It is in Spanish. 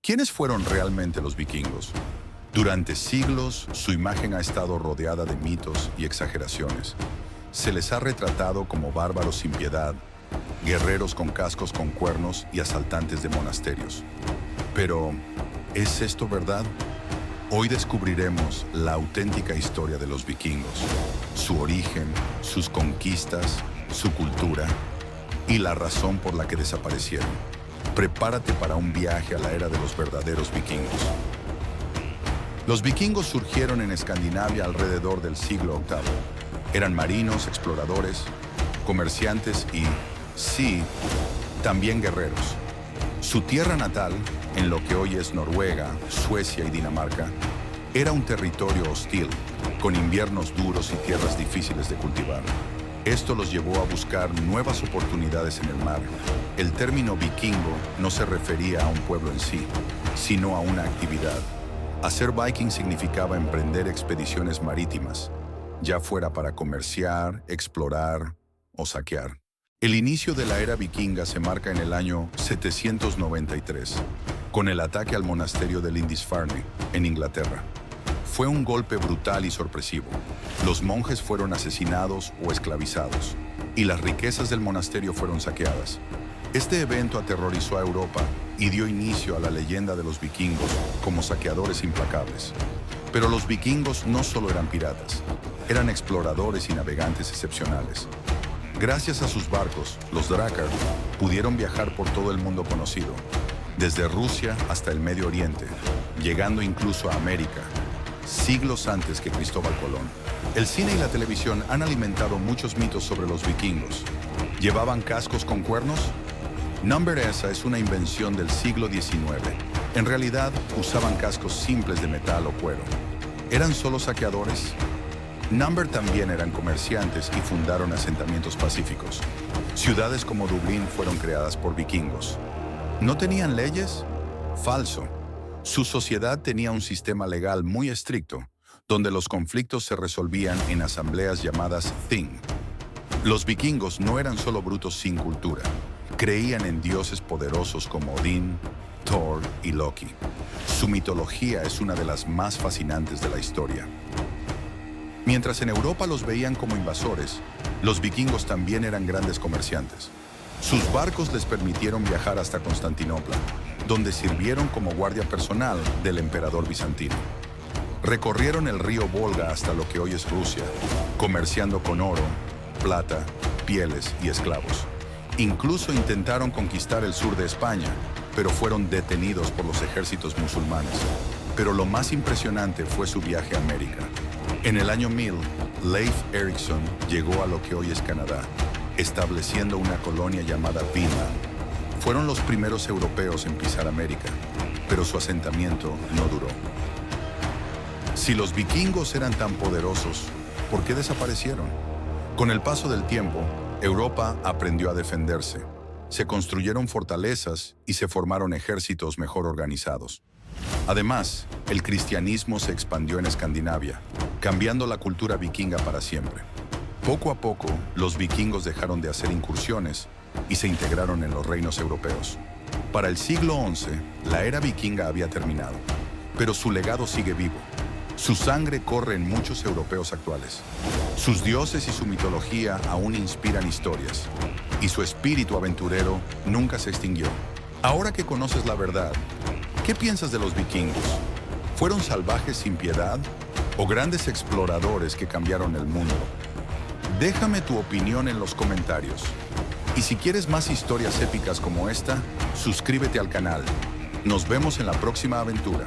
¿Quiénes fueron realmente los vikingos? Durante siglos, su imagen ha estado rodeada de mitos y exageraciones. Se les ha retratado como bárbaros sin piedad, guerreros con cascos con cuernos y asaltantes de monasterios. Pero, ¿es esto verdad? Hoy descubriremos la auténtica historia de los vikingos, su origen, sus conquistas, su cultura y la razón por la que desaparecieron. Prepárate para un viaje a la era de los verdaderos vikingos. Los vikingos surgieron en Escandinavia alrededor del siglo VIII. Eran marinos, exploradores, comerciantes y, sí, también guerreros. Su tierra natal, en lo que hoy es Noruega, Suecia y Dinamarca, era un territorio hostil, con inviernos duros y tierras difíciles de cultivar. Esto los llevó a buscar nuevas oportunidades en el mar. El término vikingo no se refería a un pueblo en sí, sino a una actividad. Hacer viking significaba emprender expediciones marítimas, ya fuera para comerciar, explorar o saquear. El inicio de la era vikinga se marca en el año 793, con el ataque al monasterio de Lindisfarne, en Inglaterra. Fue un golpe brutal y sorpresivo. Los monjes fueron asesinados o esclavizados, y las riquezas del monasterio fueron saqueadas. Este evento aterrorizó a Europa y dio inicio a la leyenda de los vikingos como saqueadores implacables. Pero los vikingos no solo eran piratas, eran exploradores y navegantes excepcionales. Gracias a sus barcos, los Drakar pudieron viajar por todo el mundo conocido, desde Rusia hasta el Medio Oriente, llegando incluso a América, siglos antes que Cristóbal Colón. El cine y la televisión han alimentado muchos mitos sobre los vikingos. ¿Llevaban cascos con cuernos? Number Esa es una invención del siglo XIX. En realidad, usaban cascos simples de metal o cuero. ¿Eran solo saqueadores? Number también eran comerciantes y fundaron asentamientos pacíficos. Ciudades como Dublín fueron creadas por vikingos. ¿No tenían leyes? Falso. Su sociedad tenía un sistema legal muy estricto, donde los conflictos se resolvían en asambleas llamadas Thing. Los vikingos no eran solo brutos sin cultura. Creían en dioses poderosos como Odín, Thor y Loki. Su mitología es una de las más fascinantes de la historia. Mientras en Europa los veían como invasores, los vikingos también eran grandes comerciantes. Sus barcos les permitieron viajar hasta Constantinopla, donde sirvieron como guardia personal del emperador bizantino. Recorrieron el río Volga hasta lo que hoy es Rusia, comerciando con oro, plata, pieles y esclavos. Incluso intentaron conquistar el sur de España, pero fueron detenidos por los ejércitos musulmanes. Pero lo más impresionante fue su viaje a América. En el año 1000, Leif Erikson llegó a lo que hoy es Canadá, estableciendo una colonia llamada Vinland. Fueron los primeros europeos en pisar América, pero su asentamiento no duró. Si los vikingos eran tan poderosos, ¿por qué desaparecieron? Con el paso del tiempo, Europa aprendió a defenderse. Se construyeron fortalezas y se formaron ejércitos mejor organizados. Además, el cristianismo se expandió en Escandinavia, cambiando la cultura vikinga para siempre. Poco a poco, los vikingos dejaron de hacer incursiones y se integraron en los reinos europeos. Para el siglo XI, la era vikinga había terminado, pero su legado sigue vivo. Su sangre corre en muchos europeos actuales. Sus dioses y su mitología aún inspiran historias, y su espíritu aventurero nunca se extinguió. Ahora que conoces la verdad, ¿qué piensas de los vikingos? ¿Fueron salvajes sin piedad o grandes exploradores que cambiaron el mundo? Déjame tu opinión en los comentarios. Y si quieres más historias épicas como esta, suscríbete al canal. Nos vemos en la próxima aventura.